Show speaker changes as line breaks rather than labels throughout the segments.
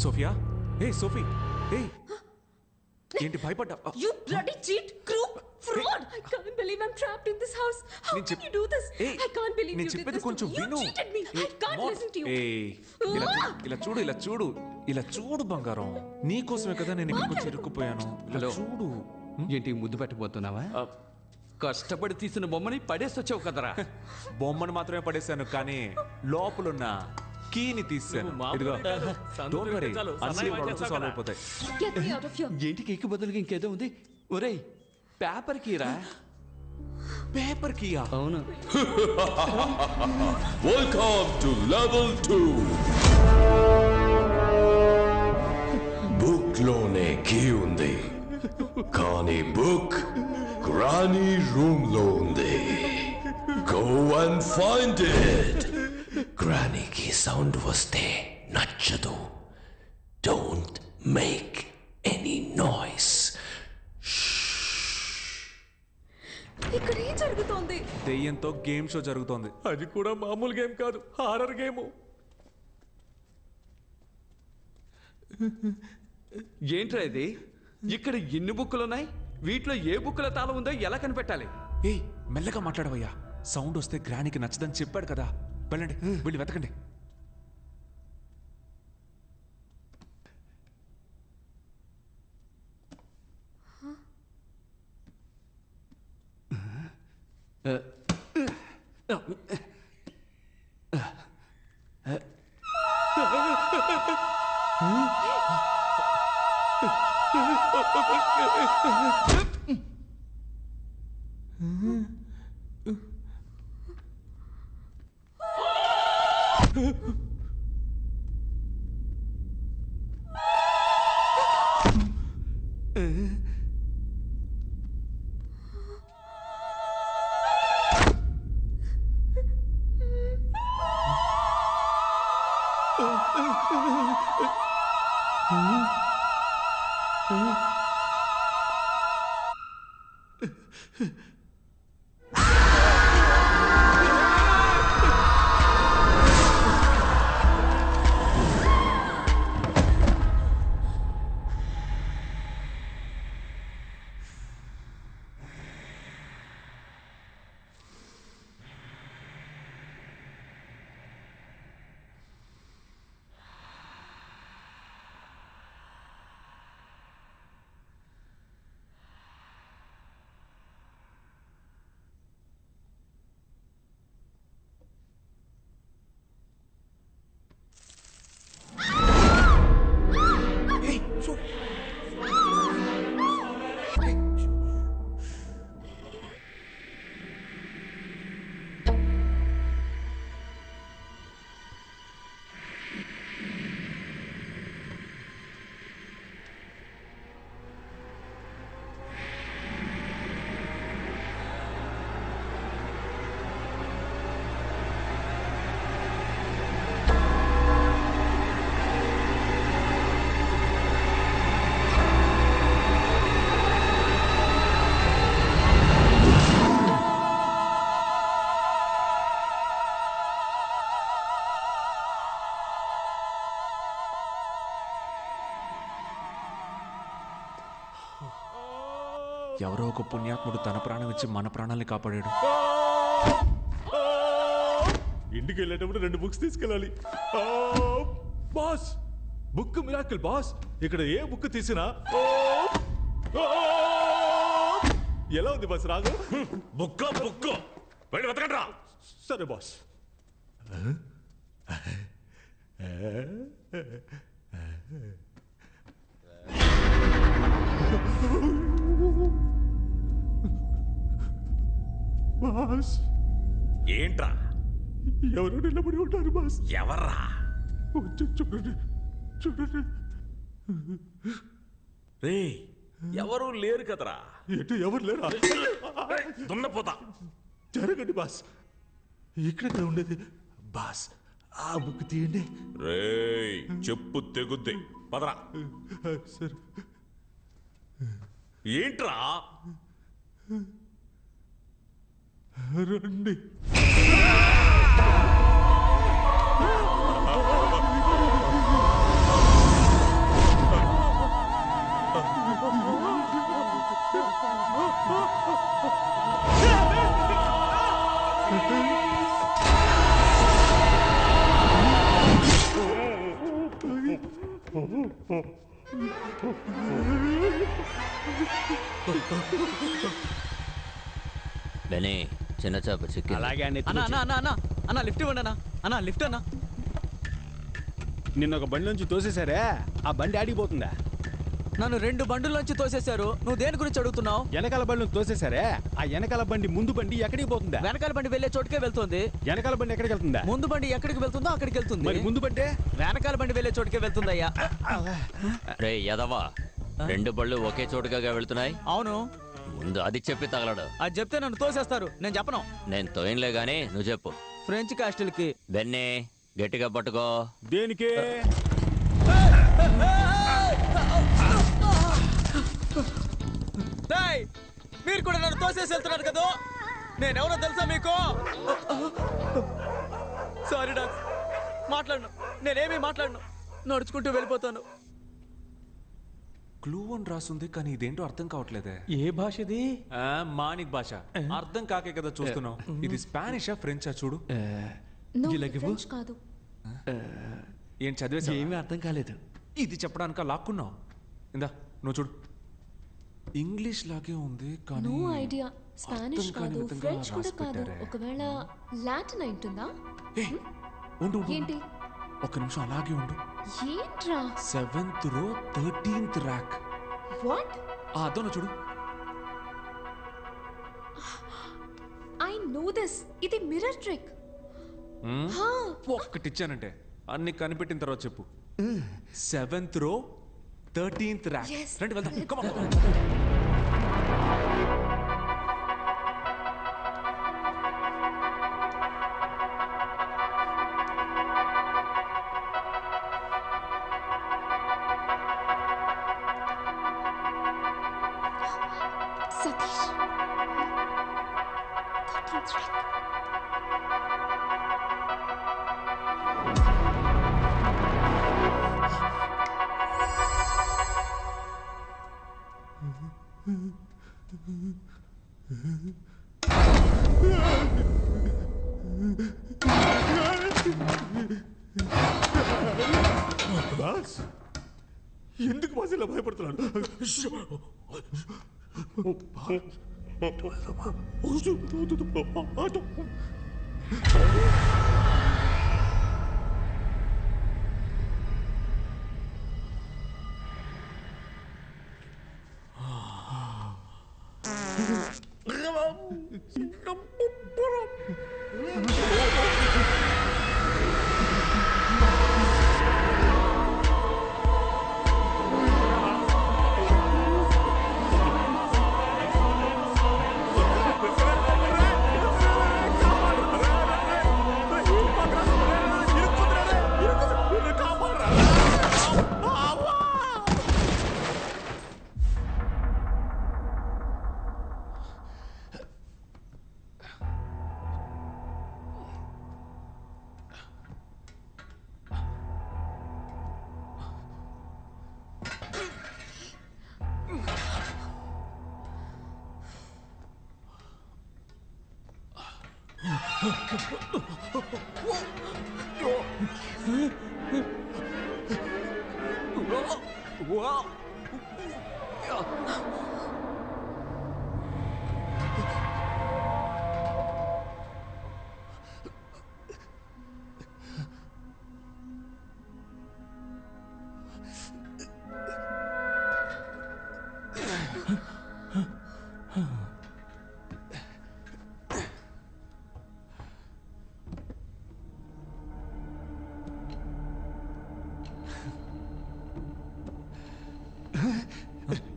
Sophia Sophie ఏంటి భయపడ్డా?
You bloody cheat, crook, fraud! I can't believe I'm trapped in this house. How can you do this? I can't believe you did this to me. You cheated me. I can't listen to you.
ఇలా చూడు బంగారం, నీకోసమే కదా నేను ఇక్కడికి చిరుక్కుపోయాను. ఇలా చూడు.
ఏంటి ముద్దు పెట్టబోతున్నావా? కష్టపడి తీసిన బొమ్మని పడేసొచ్చావు కదరా.
బొమ్మను మాత్రమే పడేశాను, కానీ లోపలున్న కీని తీసాను. ఇదిగో, డోంట్ వరీ, అన్ని ప్రాబ్లమ్స్ సాల్వ్ అయిపోతాయి.
Get me out of here.
ఏంటి కేక్ బదులుగా ఇంకేదో ఉంది? ఒరేయ్, పేపర్ కీరా.
పేపర్ కీయా?
అవును.
Welcome to level 2. బుక్ లోనే కీ ఉంది, కానీ బుక్ గ్రానీ రూమ్ లో ఉంది. Go and find it. గ్రానీకి సౌండ్ వస్తే నచ్చదు. Don't make any noise.
ఇక్కడ ఏం జరుగుతోంది?
దెయ్యంతో గేమ్ షో జరుగుతోంది.
అది కూడా మామూలు గేమ్ కాదు, హారర్ గేమ్.
ఏంట్రా ఇది? ఇక్కడ ఎన్ని బుక్కులు ఉన్నాయి? వీటిలో ఏ బుక్కుల తాళం ఉందో ఎలా కనిపెట్టాలి?
మెల్లగా మాట్లాడవయ్యా. సౌండ్ వస్తే గ్రానీకి నచ్చదని చెప్పాడు కదా. వెళ్ళండి, వెళ్ళి వెతకండి. ఎవరో ఒక పుణ్యాత్ముడు తన ప్రాణం ఇచ్చి మన ప్రాణాలని కాపాడాడు.
ఇంటికి వెళ్ళేటప్పుడు 2 బుక్స్ తీసుకెళ్ళాలి. Boss, book miracle boss. ఇక్కడ ఏ బుక్ తీసినా ఎలా ఉంది బాస్? రాగు బుక్ వెళ్ళి వెతకండి. సరే బాస్. బాస్,
ఏంట్రా?
ఎవరు నిలబడి ఉంటారు బాస్?
ఎవర్రా?
చూడండి చూడండి.
రే, ఎవరు లేరు కదరా.
ఎటు ఎవరు లేరా?
దున్నపోతా.
జరగండి బాస్, ఇక్కడ ఉండేది బాస్. ఆ బుక్ తీయండి.
రే, చెప్పు తెగుద్ది. పదరా.
సరే.
ఏంట్రా?
రండి.
బెనీ చిన్న చేప చిక్కి
అలాగే
అన్నా అన్నా అన్నా అన్నా అన్నా లిఫ్ట్ ఇవ్వండి అన్నా అన్నా లిఫ్ట్ అన్నా.
నిన్న ఒక బండి నుంచి తోసేశారే, ఆ బండి ఆడిపోతుందా?
నన్ను 2 బండుల్లోంచి తోసేశారు. నువ్వు దేని గురించి అడుగుతున్నావు?
వెనకాల బండి నుంచి తోసేశారే, ఆ వెనకాల బండి ముందు బండి ఎక్కడికి పోతుందా?
వెనకాల బండి వెళ్ళే చోటుకే వెళ్తుంది.
వెనకాల బండి ఎక్కడికి వెళ్తుందా?
ముందు బండి ఎక్కడికి వెళ్తుందో అక్కడికి వెళ్తుంది.
మరి ముందు బండి
వెనకాల బండి వెళ్ళే చోటుకే వెళ్తుందయ్యా.
రే యదవా 2 బళ్ళు ఒకే చోటుగా వెళ్తున్నాయి.
అవును,
ముందు అది చెప్పి తగలడు.
అది చెప్తే నన్ను తోసేస్తారు. నేను చెప్పను.
నేను తోయన్లే గానీ నువ్వు చెప్పు.
ఫ్రెంచ్ కాస్టిల్ కి.
బెన్నీ గట్టిగా పట్టుకో.
దేనికి?
డేయ్, మీరు కూడా నన్ను తోసేసి వెళ్తున్నారు కదా. నేనెవరో తెలుసా మీకు? సారీ డాక్స్, మాట్లాడను. నేనేమీ మాట్లాడను. నడుచుకుంటూ వెళ్ళిపోతాను.
క్లూ అని రాసుంది కానీ ఇదేంటో అర్థం కావట్లేదే.
ఏ భాషది?
మానిక్ భాష. అర్థం కాకే కదా చూస్తున్నావు. ఇది స్పానిషా ఫ్రెంచా చూడు.
No, French కాదు.
ఏం చదివేసా?
ఏమీ అర్థం కాలేదు.
ఇది చెప్పడానిక లాక్కున్నావు. ఇందా నువ్వు చూడు. ఇంగ్లీష్ లాగే ఉంది కానీ
నో ఐడియా. స్పానిష్
అర్థం కాని
కాదు,
విధంగా
ఫ్రెంచ్ కూడా
రాసి
కాదు.
పెట్టారే.
ఒకవేళ లాటిన్ అయి ఉంటుందా?
ఏయ్, ఉండు ఉండు,
ఏంటి?
ఒక్క నిమిషం అలాగే ఉండు.
ఏంట్రా?
7th row 13th rack.
What?
ఆ అద్దం చూడు.
I know this. ఇది మిర్రర్ ట్రిక్.
ఒక్కటిచ్చానంటే అన్ని కనిపెట్టిన తర్వాత చెప్పు. 7th row 13th rack.
Yes.
రండి వెళ్దాం. Come on.
Satish. 13th rack.
Boss ఎందుకు బాస్ ఇలా భయపడుతున్నాడు?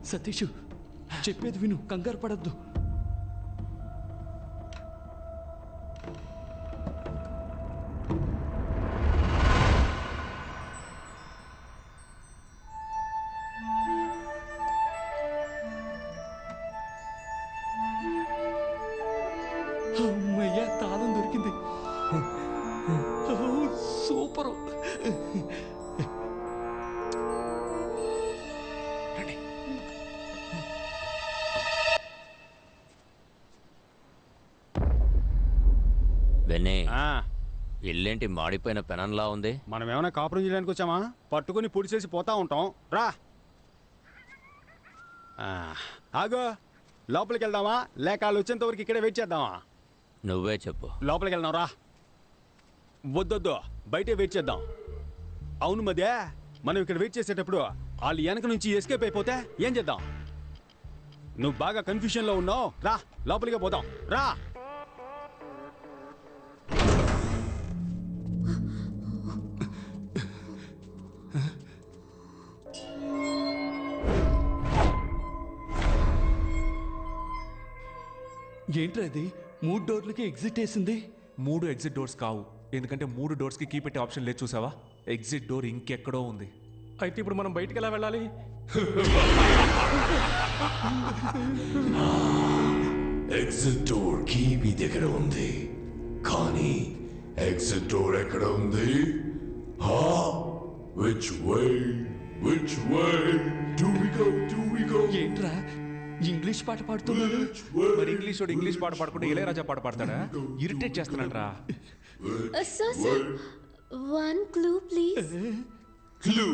సతీష్, చెప్పేది విను, కంగారు పడద్దు. అమ్మయ్యా, తాళం దొరికింది. సూపరు.
బెన్నీ ఇల్లేంటి మాడిపోయిన పెనంలా ఉంది?
మనం ఏమైనా కాపురం చేయడానికి వచ్చామా? పట్టుకొని పొడి చేసి పోతా ఉంటాం. రా ఆగో, లోపలికి వెళ్దామా లేక వాళ్ళు వచ్చేంత వరకు ఇక్కడే వెయిట్ చేద్దామా?
నువ్వే చెప్పు.
లోపలికి వెళ్దాం రా. వద్దొద్దు, బయటే వెయిట్ చేద్దాం. అవును మధ్య మనం ఇక్కడ వెయిట్ చేసేటప్పుడు వాళ్ళు వెనక నుంచి ఎస్కేప్ అయిపోతే ఏం చేద్దాం? నువ్వు బాగా కన్ఫ్యూషన్లో ఉన్నావు. రా లోపలికే పోదాం. రా.
ఏంట్రా ఇది? 3 డోర్లకి ఎగ్జిట్ వేసింది.
3 ఎగ్జిట్ డోర్స్ కావు, ఎందుకంటే 3 డోర్స్కి కీ పెట్టే ఆప్షన్ లేదు. చూసావా, ఎగ్జిట్ డోర్ ఇంకెక్కడో ఉంది.
అయితే ఇప్పుడు మనం బయటికి ఎలా వెళ్ళాలి?
ఎగ్జిట్ డోర్ కీ మీ దగ్గర ఉంది, కానీ ఎగ్జిట్ డోర్ ఎక్కడ ఉంది? Which way do we go?
ఏంట్రా ఇంగ్లీష్ పాట పాడుతున్నాడు?
మరి ఇంగ్లీష్ పాట పాడకుండా ఇళయరాజా పాట పాడతాడా? ఇరిటేట్ చేస్తున్నాడు రా.
Sir, one clue please.
Clue?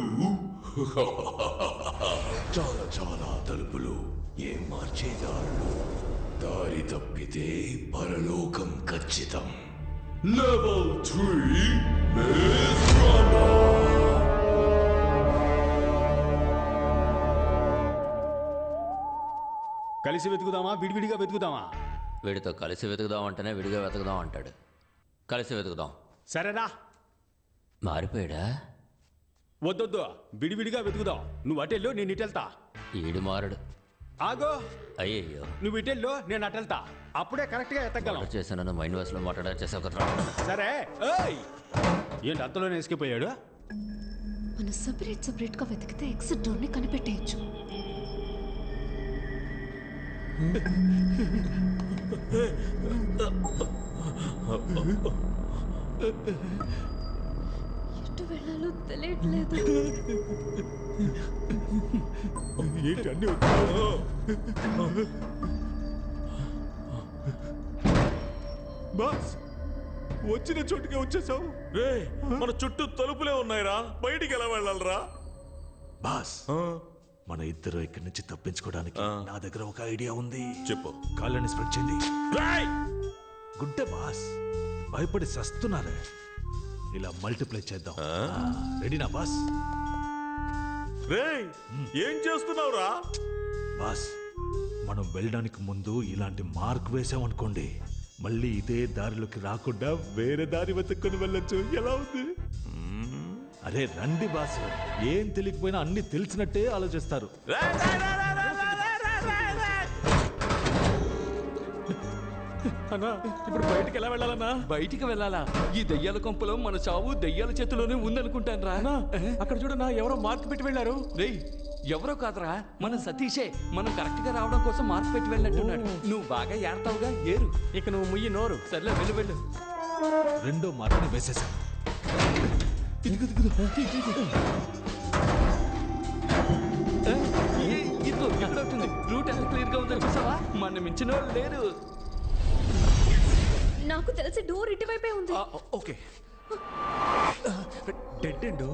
చాలా తలుపులు, ఏం మార్చేదారులు, దారి తప్పితే పరలోకం ఖచ్చితం. Level 3 Miss Rana.
కలిసి వెతుకుదామా విడివిడిగా వెతుకుదామా?
వీడితో కలిసి వెతుకుదాం అంటేనే విడిగా వెతుకుదాం అంటాడు. కలిసి వెతుకుదాం.
సరేనా?
మారిపోయాడా?
వద్దొద్దు, విడివిడిగా వెతుకుదాం. నువ్వు అటెల్లో నేను ఇటెళ్తా.
ఈడు మారడు.
ఆగో,
అయ్యయ్యో,
నువ్వు ఇటెల్లో నేను అటెళ్తా. అప్పుడే కరెక్ట్గా ఎత్తగలం.
చేశాను మైండ్ వాయిస్ లో మాట్లాడారు కదా.
సరే. ఏయ్, ఏంటి అంతలోనే ఎస్కేప్ అయ్యాడు?
మనం సపరేట్గా వెతికితే ఎగ్జిట్ డోర్ ని కనిపెట్టేయచ్చు. ఎటు వెళ్ళాలో తెలియట్లేదు.
ఏంటి అన్ని బాస్, వచ్చిన చోటుకే వచ్చేసావు.
రే, మన చుట్టూ తలుపులే ఉన్నాయిరా, బయటికి ఎలా వెళ్ళాలరా?
బాస్, మన ఇద్దరు ఇక్కడి నుంచి తప్పించుకోవడానికి నా దగ్గర ఒక ఐడియా ఉంది.
చెప్పు.
కాళ్ళని స్ప్రెడ్ చేయండి.
రేయ్!
గుడ్డే బాస్, భయపడి సస్తున్నారే. ఇలా మల్టిప్లై చేద్దాం. రెడీనా బాస్?
రేయ్, ఏం చేస్తున్నావురా?
బాస్, మనం వెళ్ళడానికి ముందు ఇలాంటి మార్క్ వేసామనుకోండి, మళ్ళీ ఇదే దారిలోకి రాకుండా వేరే దారి వెతుక్కొని వెళ్ళొచ్చు. ఎలా ఉంది? అరే రండి బాస్, ఏం తెలియకపోయినా అన్ని తెలిసినట్టే ఆలోచిస్తారు.
అన్నా, ఇప్పుడు బయటికి ఎలా వెళ్ళాలన్నా? బయటికి వెళ్ళాలా? ఈ దెయ్యాల కొంపలో మన చావు దెయ్యాల చేతిలోనే ఉందనుకుంటాను రా.
అక్కడ చూడన్నా, ఎవరో మార్క్ పెట్టి వెళ్ళారు.
రేయ్, ఎవరో కాదురా, మన సతీషే. మనం కరెక్ట్ గా రావడం కోసం మార్క్ పెట్టి వెళ్ళినట్టున్నాడు. నువ్వు బాగా ఏడతావుగా, ఏరు. ఇక నువ్వు ముయ్యి నోరు. సర్లే, వెళ్ళు.
రెండో మార్క్ని వేసేసాం.
ఇదిగో ఎక్కడ ఉంటుంది? రూట్ ఎంత క్లియర్ గా ఉందో చూసావా? మన మించిన వాళ్ళు లేరు.
నాకు తెలిసి డోర్ ఇటువైపే ఉంది.
Okay, dead end.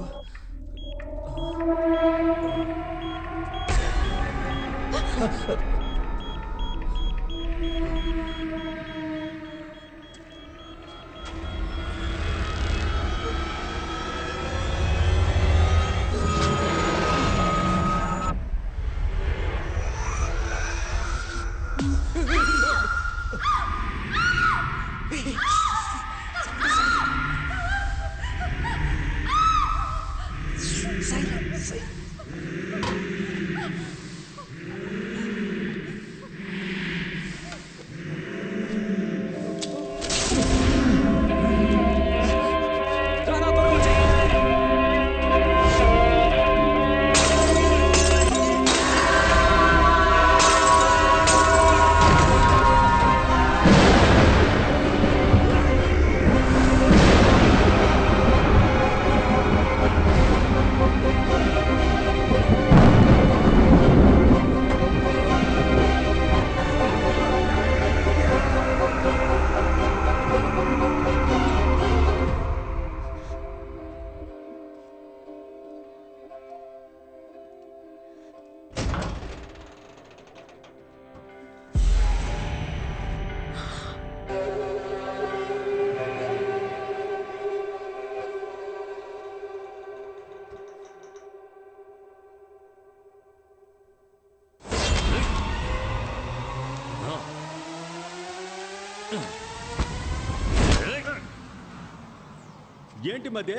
ఏంటి మధ్య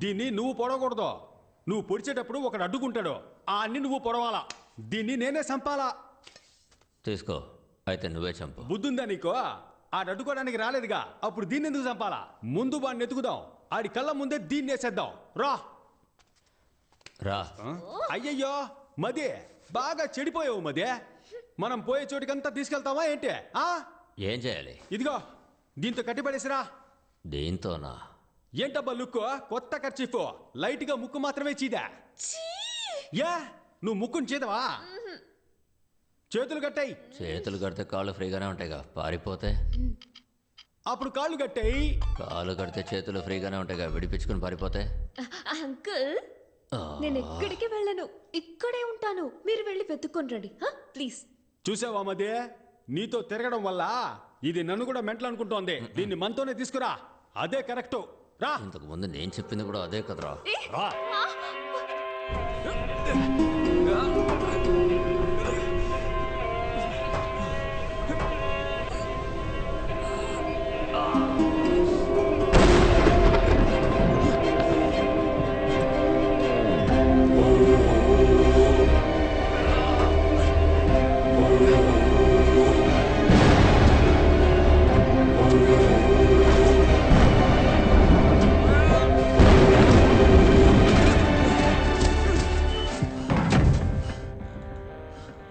దీన్ని నువ్వు పొడవకూడదు. నువ్వు పొడిచేటప్పుడు ఒకడు అడ్డుకుంటాడు, ఆ అన్ని నువ్వు పొడవాలా. దీన్ని నేనే చంపాలా.
తీసుకో, అయితే నువ్వే చంపు.
బుద్ధుందా నీకు? ఆడు అడ్డుకోవడానికి రాలేదుగా, అప్పుడు దీన్ని ఎందుకు చంపాలా? ముందు వాడిని ఎత్తుకుదాం, ఆడి కళ్ళ ముందే దీన్ని వేసేద్దాం. రా
రా.
అయ్యయ్యో మదే, బాగా చెడిపోయావు మదే. మనం పోయే చోటికంతా తీసుకెళ్తావా ఏంటి?
ఏం చేయాలి?
ఇదిగో దీంతో కట్టిపడేసిరా.
దీంతోనా?
ఏంటబ్బా లుక్కు? కొత్త ఖర్చీఫ్, లైట్ గా ముక్కు మాత్రమే చీదా. యా, నువ్వు ముక్కుని చీదవా? చేతులు కట్టాయి.
చేతులు కడితే కాళ్ళు ఫ్రీగానే ఉంటాయిగా, పారిపోతే?
అప్పుడు కాళ్ళు కట్టాయి.
కాళ్ళు కడితే చేతులు ఫ్రీగానే ఉంటాయిగా, విడిపించుకుని పారిపోతే?
అంకుల్, నేను ఎక్కడికి వెళ్ళను, ఇక్కడే ఉంటాను. మీరు వెళ్ళి వెతుక్కొని రండి ప్లీజ్.
చూసావా మధ్య, నీతో తిరగడం వల్ల ఇది నన్ను కూడా మెంటల్ అనుకుంటోంది. దీన్ని మనతోనే తీసుకురా, అదే కరెక్ట్. రా.
ఇంతకు ముందు నేను చెప్పింది కూడా అదే కదరా.
రా.
Oh